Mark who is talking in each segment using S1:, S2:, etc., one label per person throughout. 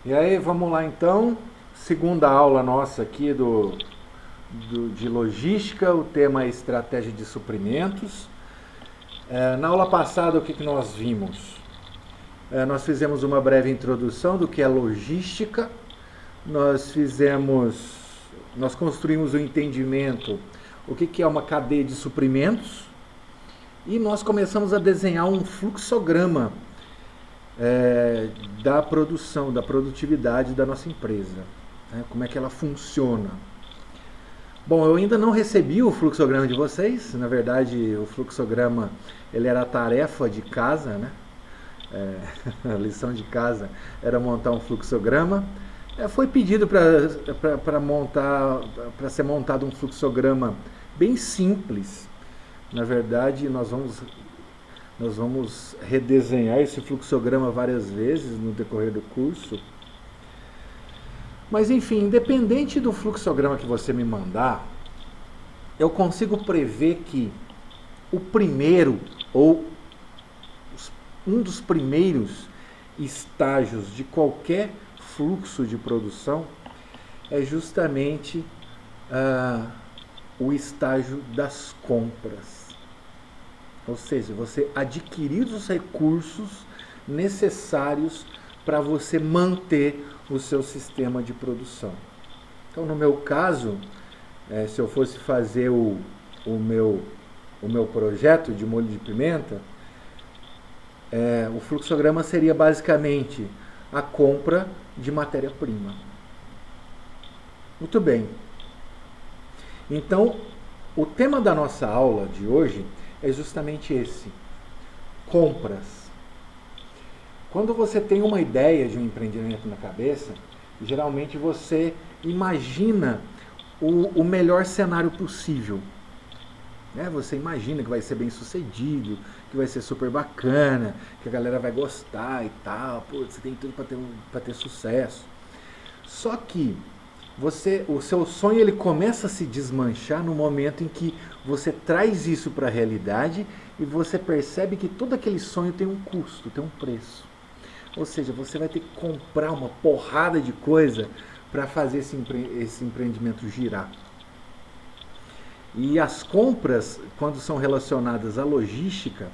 S1: E aí, vamos lá então. Segunda aula nossa aqui de logística, o tema é estratégia de suprimentos. Na aula passada, o que nós vimos? Nós fizemos uma breve introdução do que é logística, nós construímos o entendimento, o que é uma cadeia de suprimentos, e nós começamos a desenhar um fluxograma da produção, da produtividade da nossa empresa, né? Como é que ela funciona. Bom, eu ainda não recebi o fluxograma de vocês, na verdade o fluxograma ele era a tarefa de casa, né? A lição de casa era montar um fluxograma. Foi pedido para ser montado um fluxograma bem simples. Na verdade, nós vamos redesenhar esse fluxograma várias vezes no decorrer do curso. Mas enfim, independente do fluxograma que você me mandar, eu consigo prever que o primeiro ou um dos primeiros estágios de qualquer fluxo de produção é justamente o estágio das compras. Ou seja, você adquirir os recursos necessários para você manter o seu sistema de produção. Então, no meu caso, se eu fosse fazer o meu projeto de molho de pimenta, o fluxograma seria basicamente a compra de matéria-prima. Muito bem. Então, o tema da nossa aula de hoje é justamente esse: compras. Quando você tem uma ideia de um empreendimento na cabeça, geralmente você imagina o melhor cenário possível. Você imagina que vai ser bem sucedido, que vai ser super bacana, que a galera vai gostar e tal, você tem tudo para ter sucesso. Só que o seu sonho ele começa a se desmanchar no momento em que você traz isso para a realidade e você percebe que todo aquele sonho tem um custo, tem um preço. Ou seja, você vai ter que comprar uma porrada de coisa para fazer esse empreendimento girar. E as compras, quando são relacionadas à logística,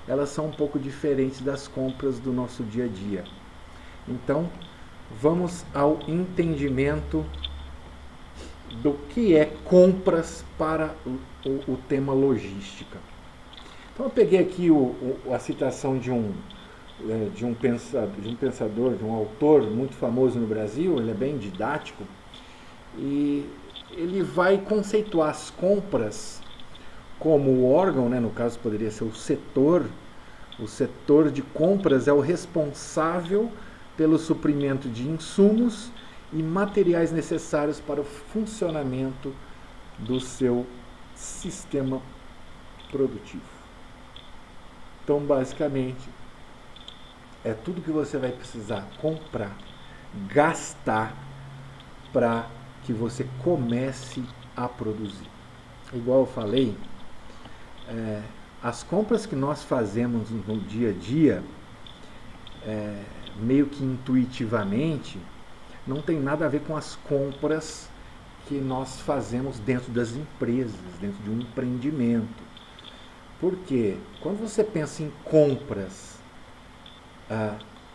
S1: elas são um pouco diferentes das compras do nosso dia a dia. Então, vamos ao entendimento do que é compras para o tema logística. Então, eu peguei aqui a citação de um pensador, de um autor muito famoso no Brasil, ele é bem didático, e ele vai conceituar as compras como o órgão, no caso poderia ser o setor de compras é o responsável pelo suprimento de insumos e materiais necessários para o funcionamento do seu sistema produtivo. Então, basicamente, é tudo que você vai precisar comprar, gastar para que você comece a produzir. Igual eu falei, as compras que nós fazemos no dia a dia, meio que intuitivamente, não tem nada a ver com as compras que nós fazemos dentro das empresas, dentro de um empreendimento. Porque quando você pensa em compras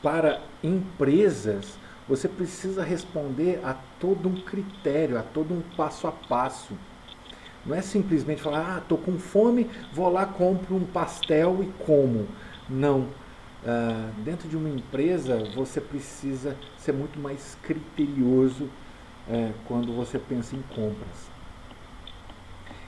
S1: para empresas, você precisa responder a todo um critério, a todo um passo a passo. Não é simplesmente falar, estou com fome, vou lá, compro um pastel e como. Não. Dentro de uma empresa, você precisa ser muito mais criterioso quando você pensa em compras.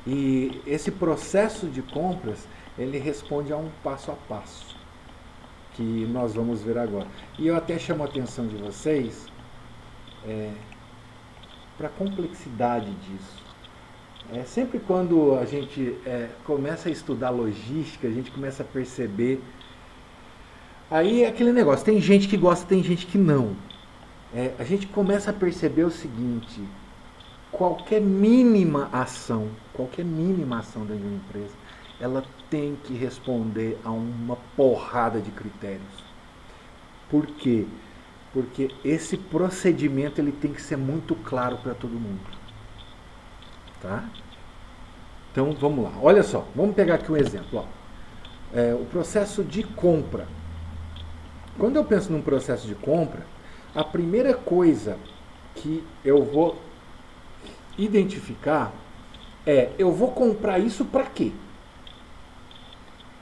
S1: E esse processo de compras, ele responde a um passo a passo, que nós vamos ver agora. E eu até chamo a atenção de vocês para a complexidade disso. Sempre quando a gente começa a estudar logística, a gente começa a perceber. Aí é aquele negócio, tem gente que gosta, tem gente que não. A gente começa a perceber o seguinte: qualquer mínima ação dentro de uma empresa, ela tem que responder a uma porrada de critérios. Por quê? Porque esse procedimento ele tem que ser muito claro para todo mundo. Tá? Então vamos lá, olha só, vamos pegar aqui um exemplo. Ó. O processo de compra. Quando eu penso num processo de compra, a primeira coisa que eu vou identificar eu vou comprar isso para quê?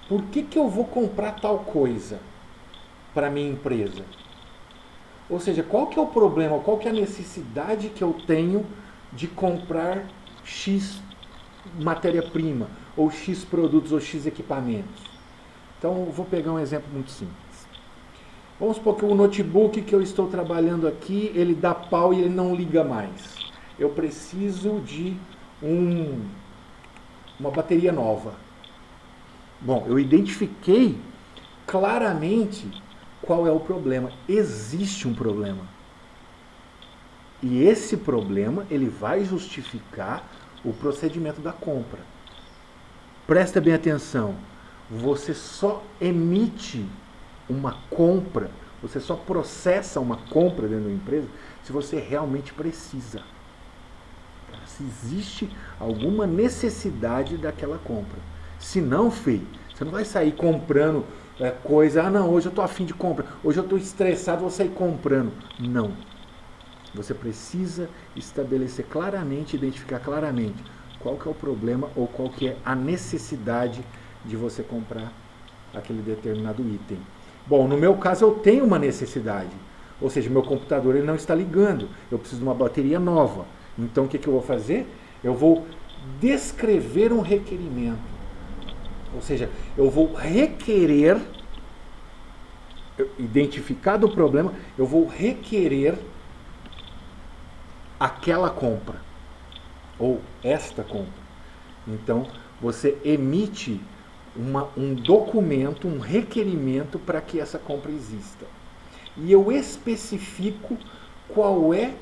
S1: Por que eu vou comprar tal coisa para minha empresa? Ou seja, qual que é o problema, qual que é a necessidade que eu tenho de comprar X matéria-prima, ou X produtos, ou X equipamentos? Então, eu vou pegar um exemplo muito simples. Vamos supor que o notebook que eu estou trabalhando aqui, ele dá pau e ele não liga mais. Eu preciso de uma bateria nova. Bom, eu identifiquei claramente qual é o problema. Existe um problema. E esse problema, ele vai justificar o procedimento da compra. Presta bem atenção. Você só emite uma compra, você só processa uma compra dentro da empresa se você realmente precisa. Se existe alguma necessidade daquela compra. Se não, feio, você não vai sair comprando coisa, não, hoje eu estou afim de compra, hoje eu estou estressado, vou sair comprando. Não. Você precisa estabelecer claramente, identificar claramente qual que é o problema ou qual que é a necessidade de você comprar aquele determinado item. Bom, no meu caso eu tenho uma necessidade, ou seja, meu computador ele não está ligando, eu preciso de uma bateria nova. Então o que eu vou fazer? Eu vou descrever um requerimento. Ou seja, eu vou requerer, identificado o problema, eu vou requerer aquela compra. Ou esta compra. Então, você emite um documento, um requerimento para que essa compra exista. E eu especifico qual é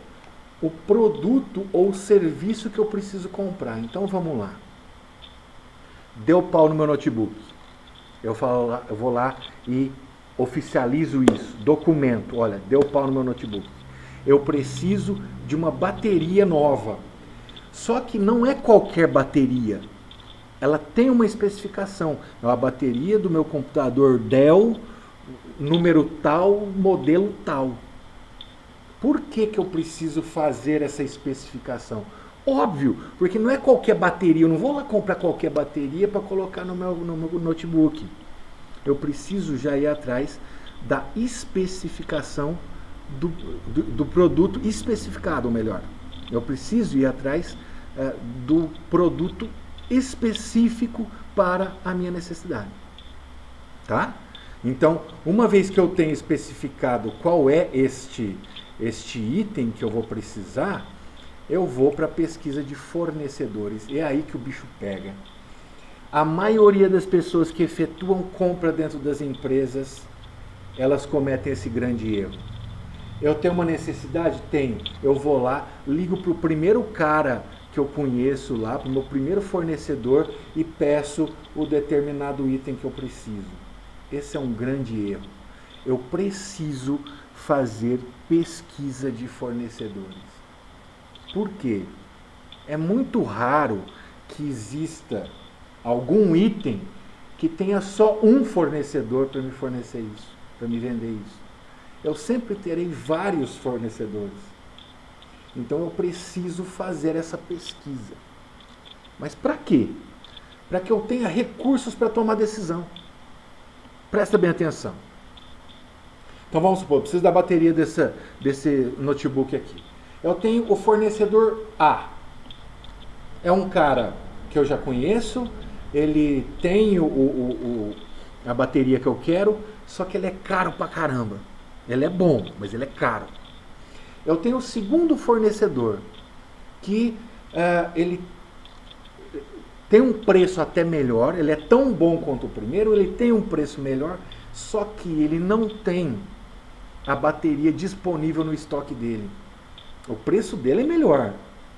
S1: o produto ou serviço que eu preciso comprar. Então, vamos lá. Deu pau no meu notebook. Eu vou lá e oficializo isso. Documento. Olha, deu pau no meu notebook. Eu preciso de uma bateria nova. Só que não é qualquer bateria. Ela tem uma especificação. É uma bateria do meu computador Dell, número tal, modelo tal. Por que eu preciso fazer essa especificação? Óbvio, porque não é qualquer bateria. Eu não vou lá comprar qualquer bateria para colocar no meu notebook. Eu preciso já ir atrás da especificação do produto especificado, ou melhor. Eu preciso ir atrás do produto específico para a minha necessidade. Tá? Então, uma vez que eu tenho especificado qual é este item que eu vou precisar, eu vou para a pesquisa de fornecedores. É aí que o bicho pega. A maioria das pessoas que efetuam compra dentro das empresas, elas cometem esse grande erro. Eu tenho uma necessidade? Tenho. Eu vou lá, ligo para o primeiro cara que eu conheço lá, para o meu primeiro fornecedor e peço o determinado item que eu preciso. Esse é um grande erro. Eu preciso fazer pesquisa de fornecedores. Por quê? É muito raro que exista algum item que tenha só um fornecedor para me fornecer isso, para me vender isso. Eu sempre terei vários fornecedores. Então eu preciso fazer essa pesquisa. Mas para quê? Para que eu tenha recursos para tomar decisão. Presta bem atenção. Então vamos supor, eu preciso da bateria desse notebook aqui. Eu tenho o fornecedor A. É um cara que eu já conheço, ele tem a bateria que eu quero, só que ele é caro pra caramba. Ele é bom, mas ele é caro. Eu tenho o segundo fornecedor, que ele tem um preço até melhor, ele é tão bom quanto o primeiro, ele tem um preço melhor, só que ele não tem a bateria disponível no estoque dele. O preço dele é melhor,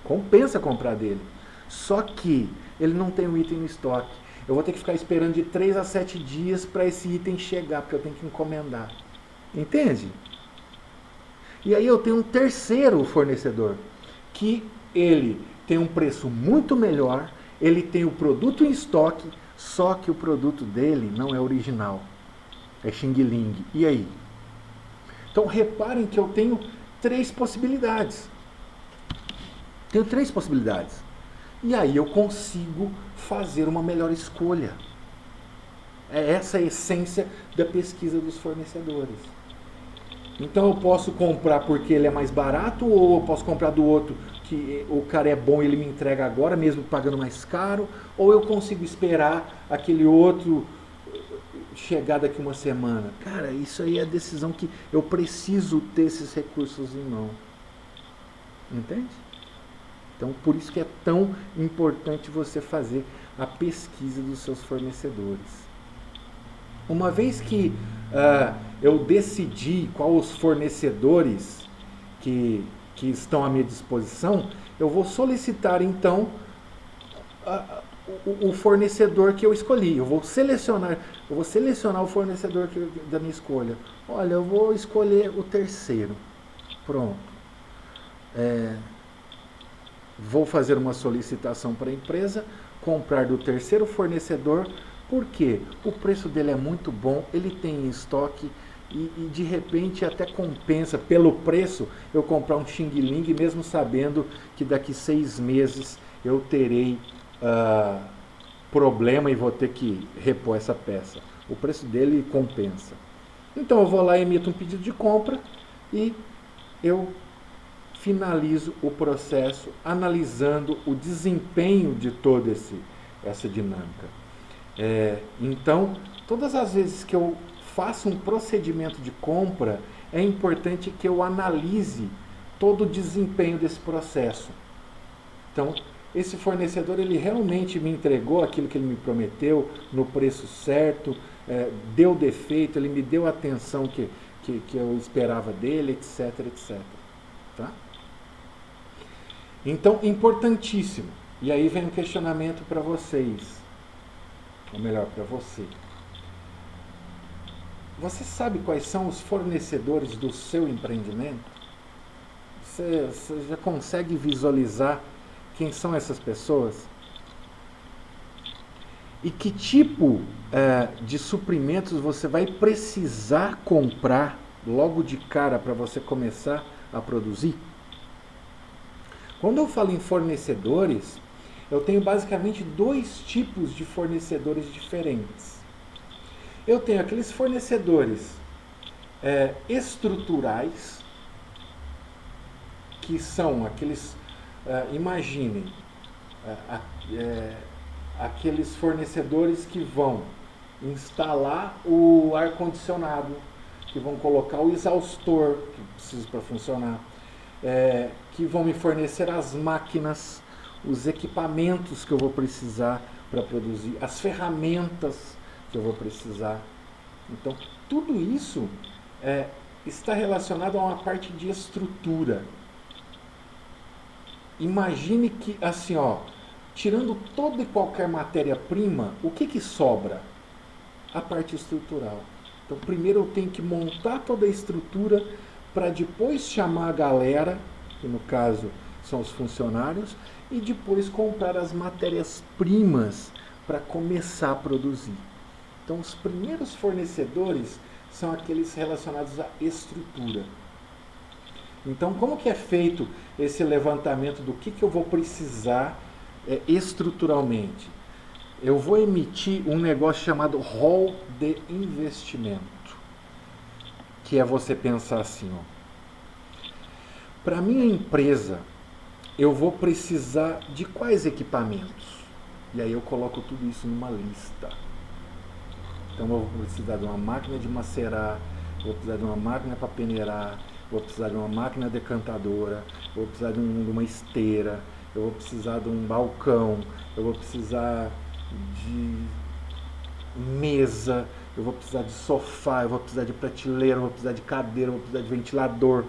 S1: compensa comprar dele. Só que ele não tem o item no estoque. Eu vou ter que ficar esperando de 3 a 7 dias para esse item chegar, porque eu tenho que encomendar. Entende? E aí eu tenho um terceiro fornecedor, que ele tem um preço muito melhor, ele tem o produto em estoque, só que o produto dele não é original, é Xing Ling. E aí? Então reparem que eu tenho três possibilidades. Tenho três possibilidades. E aí eu consigo fazer uma melhor escolha. É essa a essência da pesquisa dos fornecedores. Então eu posso comprar porque ele é mais barato, ou eu posso comprar do outro que o cara é bom e ele me entrega agora, mesmo pagando mais caro, ou eu consigo esperar aquele outro chegar daqui uma semana. Cara, isso aí é a decisão que eu preciso ter esses recursos em mão. Entende? Então, por isso que é tão importante você fazer a pesquisa dos seus fornecedores. Uma vez que eu decidi quais os fornecedores que estão à minha disposição, eu vou solicitar então o fornecedor que eu escolhi. Eu vou selecionar o fornecedor da minha escolha. Olha, eu vou escolher o terceiro. Pronto. Vou fazer uma solicitação para a empresa, comprar do terceiro fornecedor, porque o preço dele é muito bom, ele tem em estoque e de repente até compensa pelo preço eu comprar um Xing Ling, mesmo sabendo que daqui 6 meses eu terei problema e vou ter que repor essa peça. O preço dele compensa. Então eu vou lá e emito um pedido de compra e eu finalizo o processo analisando o desempenho de toda essa dinâmica. Então, todas as vezes que eu faço um procedimento de compra, é importante que eu analise todo o desempenho desse processo. Então, esse fornecedor, ele realmente me entregou aquilo que ele me prometeu, no preço certo, deu defeito, ele me deu a atenção que eu esperava dele, etc, etc. Tá? Então, importantíssimo. E aí vem um questionamento para vocês. Ou melhor, para você. Você sabe quais são os fornecedores do seu empreendimento? Você já consegue visualizar quem são essas pessoas? E que tipo de suprimentos você vai precisar comprar logo de cara para você começar a produzir? Quando eu falo em fornecedores, eu tenho basicamente 2 tipos de fornecedores diferentes. Eu tenho aqueles fornecedores estruturais, que são aqueles, imaginem, aqueles fornecedores que vão instalar o ar-condicionado, que vão colocar o exaustor que precisa para funcionar, que vão me fornecer as máquinas, os equipamentos que eu vou precisar para produzir, as ferramentas que eu vou precisar. Então, tudo isso está relacionado a uma parte de estrutura. Imagine que, assim, tirando toda e qualquer matéria-prima, o que sobra? A parte estrutural. Então, primeiro eu tenho que montar toda a estrutura para depois chamar a galera, que no caso são os funcionários, e depois comprar as matérias-primas para começar a produzir. Então, os primeiros fornecedores são aqueles relacionados à estrutura. Então, como que é feito esse levantamento do que eu vou precisar estruturalmente? Eu vou emitir um negócio chamado rol de investimento, que é você pensar assim, para minha empresa, eu vou precisar de quais equipamentos? E aí eu coloco tudo isso numa lista. Então eu vou precisar de uma máquina de macerar, vou precisar de uma máquina para peneirar, vou precisar de uma máquina decantadora, vou precisar de uma esteira, eu vou precisar de um balcão, eu vou precisar de mesa, eu vou precisar de sofá, eu vou precisar de prateleira, eu vou precisar de cadeira, eu vou precisar de ventilador.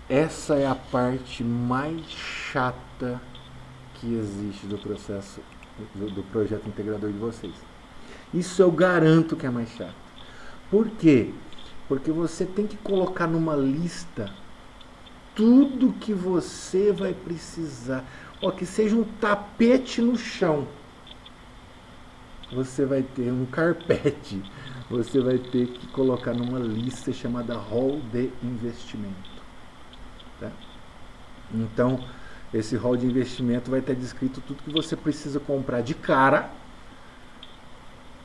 S1: Essa é a parte mais chata que existe do processo, do projeto integrador de vocês. Isso eu garanto que é mais chato. Por quê? Porque você tem que colocar numa lista tudo que você vai precisar. Ó, que seja um tapete no chão. Você vai ter um carpete. Você vai ter que colocar numa lista chamada hall de investimento. Tá? Então, esse hall de investimento vai estar descrito tudo que você precisa comprar de cara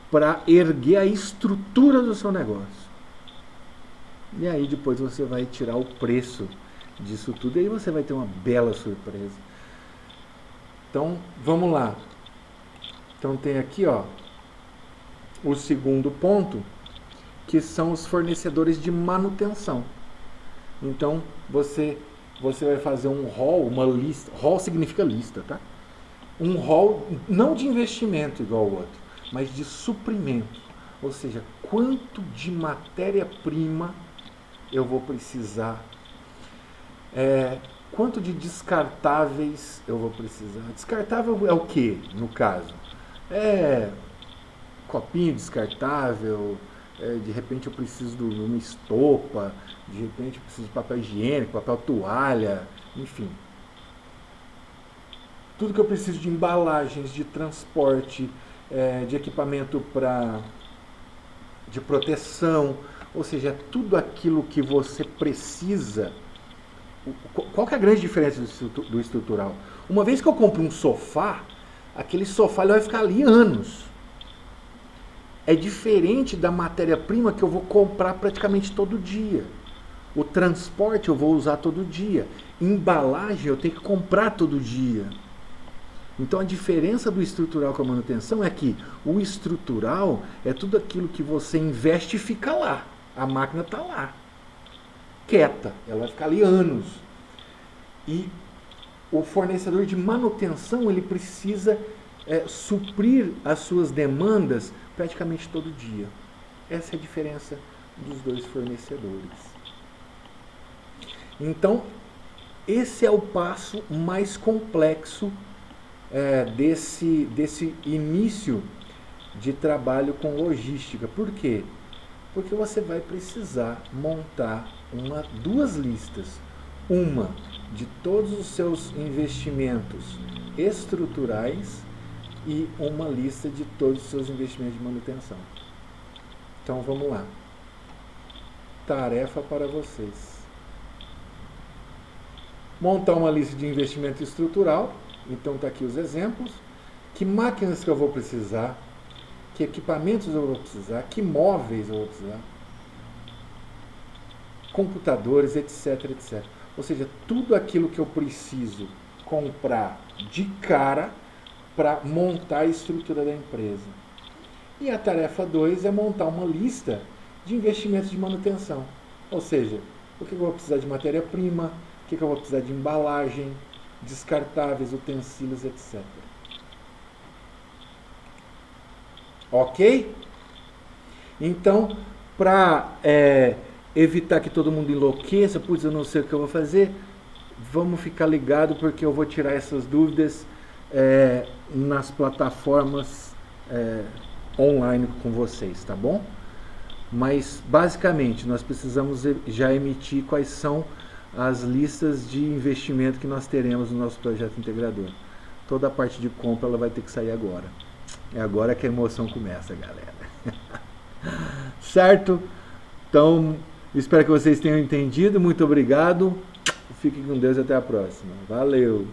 S1: para erguer a estrutura do seu negócio. E aí depois você vai tirar o preço disso tudo e aí você vai ter uma bela surpresa. Então, vamos lá. Então tem aqui, ó, o segundo ponto, que são os fornecedores de manutenção. Então, você vai fazer um hall, uma lista. Hall significa lista, tá? Um hall não de investimento igual ao outro, mas de suprimento. Ou seja, quanto de matéria-prima eu vou precisar, quanto de descartáveis eu vou precisar. Descartável é o que, no caso? Copinho descartável, de repente eu preciso de uma estopa, de repente eu preciso de papel higiênico, papel toalha, enfim. Tudo que eu preciso de embalagens, de transporte, de equipamento de proteção, ou seja, tudo aquilo que você precisa. Qual que é a grande diferença do estrutural? Uma vez que eu compro um sofá, aquele sofá ele vai ficar ali anos. É diferente da matéria-prima que eu vou comprar praticamente todo dia. O transporte eu vou usar todo dia. Embalagem eu tenho que comprar todo dia. Então a diferença do estrutural com a manutenção é que o estrutural é tudo aquilo que você investe e fica lá. A máquina está lá, quieta, ela vai ficar ali anos. E o fornecedor de manutenção ele precisa suprir as suas demandas praticamente todo dia. Essa é a diferença dos dois fornecedores. Então, esse é o passo mais complexo desse início de trabalho com logística. Por quê? Porque você vai precisar montar duas listas. Uma de todos os seus investimentos estruturais e uma lista de todos os seus investimentos de manutenção. Então vamos lá. Tarefa para vocês. Montar uma lista de investimento estrutural. Então está aqui os exemplos. Que máquinas que eu vou precisar? Que equipamentos eu vou precisar? Que móveis eu vou precisar? Computadores, etc, etc. Ou seja, tudo aquilo que eu preciso comprar de cara para montar a estrutura da empresa. E a tarefa 2 é montar uma lista de investimentos de manutenção. Ou seja, o que eu vou precisar de matéria-prima, o que eu vou precisar de embalagem, descartáveis, utensílios, etc. Ok? Então, para evitar que todo mundo enlouqueça, putz, eu não sei o que eu vou fazer, vamos ficar ligado porque eu vou tirar essas dúvidas nas plataformas online com vocês, tá bom? Mas, basicamente, nós precisamos já emitir quais são as listas de investimento que nós teremos no nosso projeto integrador. Toda a parte de compra ela vai ter que sair agora. É agora que a emoção começa, galera. Certo? Então, espero que vocês tenham entendido. Muito obrigado. Fiquem com Deus e até a próxima. Valeu!